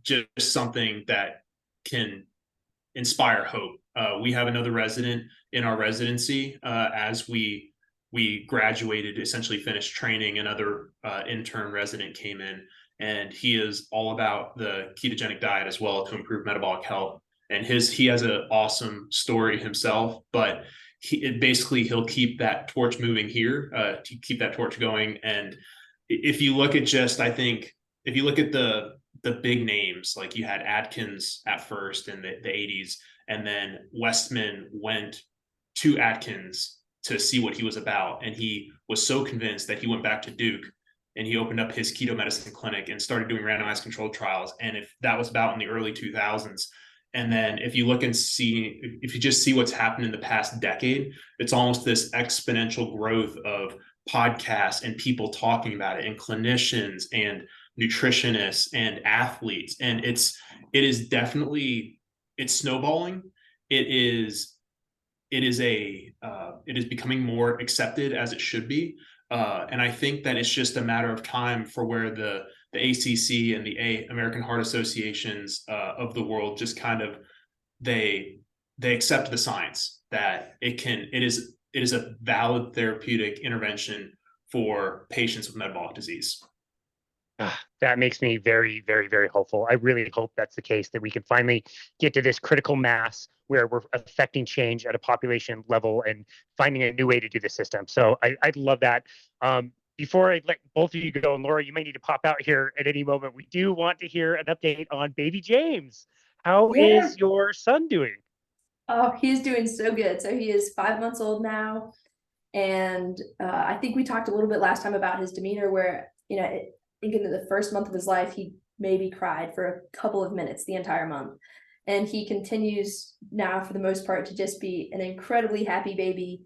just something that can inspire hope. We have another resident in our residency as we graduated, essentially finished training. Another intern resident came in, and he is all about the ketogenic diet as well to improve metabolic health. And he has an awesome story himself, but he'll keep that torch moving here, to keep that torch going. And if you look at if you look at the big names, like you had Atkins at first in the 80s, and then Westman went to Atkins to see what he was about. And he was so convinced that he went back to Duke and he opened up his keto medicine clinic and started doing randomized controlled trials. And if that was about in the early 2000s, and then if you look and if you just see what's happened in the past decade, it's almost this exponential growth of podcasts and people talking about it, and clinicians and nutritionists and athletes. And it is definitely, it's snowballing. It is becoming more accepted, as it should be. And I think that it's just a matter of time for where the ACC and the American Heart Associations of the world just kind of, they accept the science that it is a valid therapeutic intervention for patients with metabolic disease. That makes me very, very, very hopeful. I really hope that's the case, that we can finally get to this critical mass where we're affecting change at a population level and finding a new way to do the system. So I'd love that. Before I let both of you go, and Laura, you may need to pop out here at any moment, we do want to hear an update on baby James. How is your son doing? Oh, he's doing so good. So he is 5 months old now. And I think we talked a little bit last time about his demeanor, where, I think in the first month of his life, he maybe cried for a couple of minutes the entire month. And he continues now, for the most part, to just be an incredibly happy baby.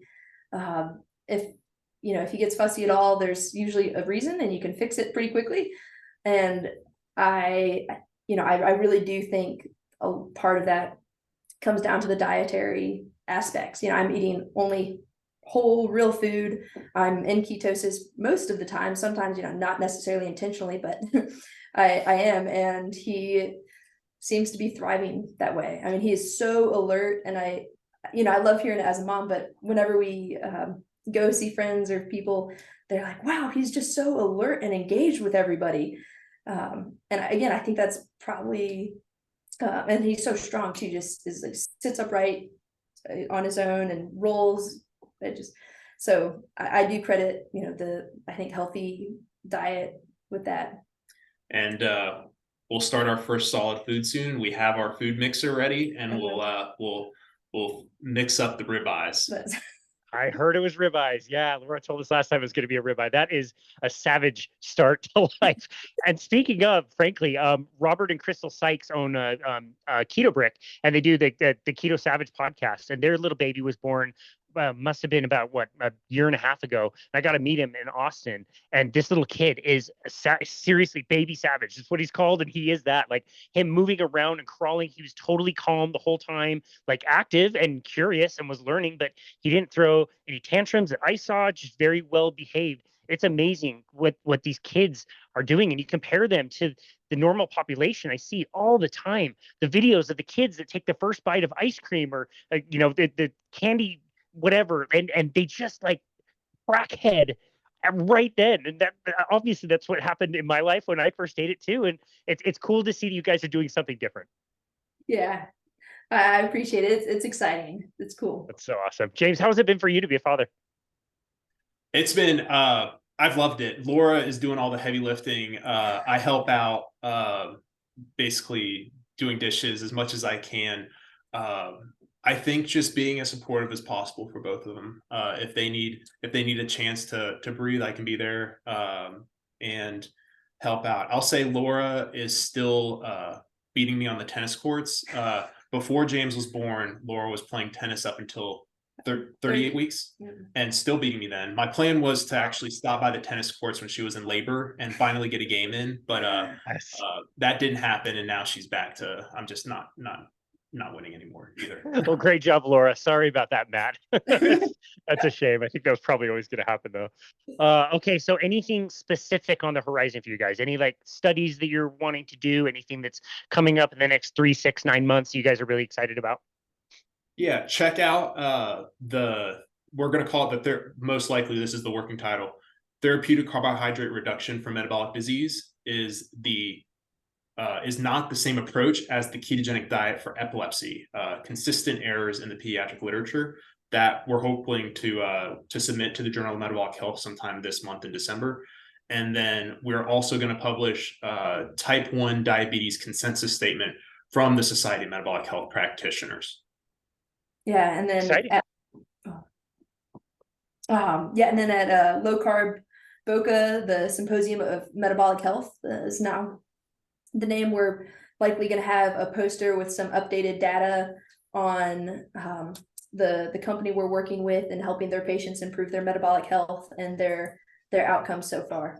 If he gets fussy at all, there's usually a reason, and you can fix it pretty quickly. And I really do think a part of that comes down to the dietary aspects. You know, I'm eating only whole real food. I'm in ketosis most of the time, sometimes, you know, not necessarily intentionally, but I am. And he seems to be thriving that way. I mean, he is so alert, and I love hearing it as a mom, but whenever we go see friends or people, they're like, wow, he's just so alert and engaged with everybody. And again, I think that's probably, and he's so strong too, just is like sits upright on his own and rolls. So I do credit, you know, I think healthy diet with that. And we'll start our first solid food soon. We have our food mixer ready, and we'll mix up the ribeyes. I heard it was ribeyes. Yeah, Laura told us last time it was going to be a ribeye. That is a savage start to life. And speaking of, frankly, Robert and Crystal Sykes own Keto Brick, and they do the Keto Savage podcast. And their little baby was born. Must have been about a year and a half ago. I got to meet him in Austin, and this little kid is seriously baby savage. That's what he's called, and he is that. Like him moving around and crawling, he was totally calm the whole time, like active and curious, and was learning. But he didn't throw any tantrums that I saw. Just very well behaved. It's amazing what these kids are doing, and you compare them to the normal population. I see all the time the videos of the kids that take the first bite of ice cream or the candy whatever, and they just like crackhead right then. And that obviously that's what happened in my life when I first ate it too. And it's cool to see that you guys are doing something different. Yeah, I appreciate it. It's exciting. It's cool. That's so awesome. James, how has it been for you to be a father? It's been I've loved it. Laura is doing all the heavy lifting. I help out, basically doing dishes as much as I can. I think just being as supportive as possible for both of them. If they need a chance to breathe, I can be there and help out. I'll say Laura is still beating me on the tennis courts. Before James was born, Laura was playing tennis up until 38 weeks and still beating me then. My plan was to actually stop by the tennis courts when she was in labor and finally get a game in, but that didn't happen, and now she's back to I'm just not winning anymore either. Well, great job, Laura. Sorry about that, Matt. That's a shame. I think that was probably always going to happen, though. Okay, so anything specific on the horizon for you guys? Any like studies that you're wanting to do? Anything that's coming up in the next 3, 6, 9 months you guys are really excited about? Yeah, check out we're going to call it most likely this is the working title. Therapeutic carbohydrate reduction for metabolic disease is not the same approach as the ketogenic diet for epilepsy. Consistent errors in the pediatric literature that we're hoping to submit to the Journal of Metabolic Health sometime this month in December. And then we're also going to publish type 1 diabetes consensus statement from the Society of Metabolic Health Practitioners. Yeah, and then at Low Carb Boca, the Symposium of Metabolic Health is now the name. We're likely going to have a poster with some updated data on the company we're working with and helping their patients improve their metabolic health and their outcomes so far.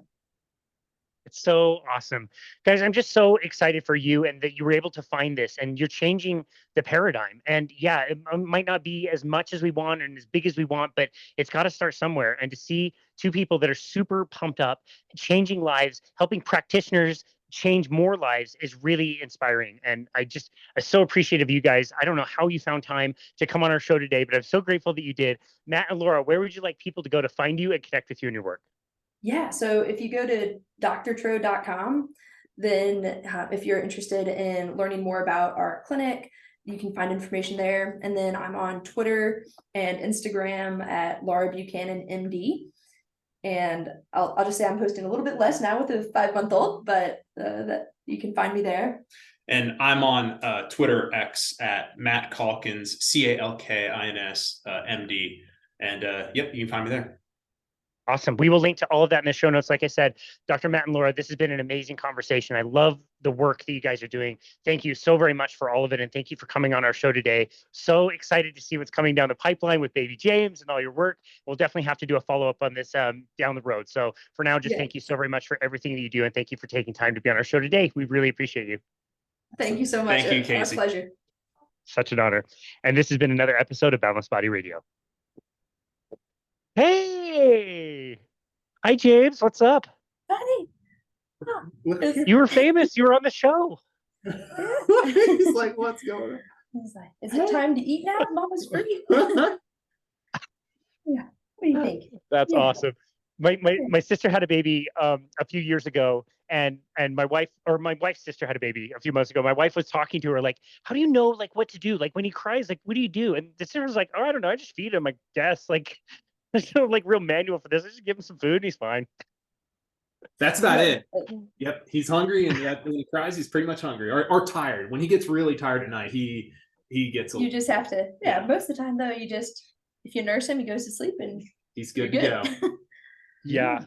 It's so awesome. Guys, I'm just so excited for you and that you were able to find this and you're changing the paradigm. And yeah, it might not be as much as we want and as big as we want, but it's got to start somewhere. And to see two people that are super pumped up, changing lives, helping practitioners change more lives is really inspiring. And I'm so appreciative of you guys. I don't know how you found time to come on our show today, but I'm so grateful that you did. Matt and Laura, where would you like people to go to find you and connect with you and your work? Yeah, so if you go to drtro.com, then if you're interested in learning more about our clinic, you can find information there. And then I'm on Twitter and Instagram at Laura Buchanan MD. And I'll just say I'm posting a little bit less now with a 5-month-old, but that you can find me there. And I'm on Twitter X at Matt Calkins, Calkins MD. And yep, you can find me there. Awesome. We will link to all of that in the show notes. Like I said, Dr. Matt and Laura, this has been an amazing conversation. I love the work that you guys are doing. Thank you so very much for all of it. And thank you for coming on our show today. So excited to see what's coming down the pipeline with baby James and all your work. We'll definitely have to do a follow-up on this down the road. So for now, just thank you so very much for everything that you do. And thank you for taking time to be on our show today. We really appreciate you. Thank you so much. Thank you, Casey. Our pleasure. Such an honor. And this has been another episode of Boundless Body Radio. Hey! Hi, James. What's up? Buddy. Oh, You were famous. You were on the show. He's like, what's going on? he's like, is it time to eat now? Mama's free. Yeah. What do you think? That's Yeah. awesome. My sister had a baby a few years ago, and my wife's sister had a baby a few months ago. My wife was talking to her like, how do you know like what to do? Like when he cries, like what do you do? And the sister was like, oh, I don't know, I just feed him, I guess. Like there's no like real manual for this. I just give him some food and he's fine. That's about it. Yep, he's hungry, and when he cries, he's pretty much hungry or tired. When he gets really tired at night, he gets. You just have to. Yeah. Most of the time, though, if you nurse him, he goes to sleep, and he's good you're to go. Yeah.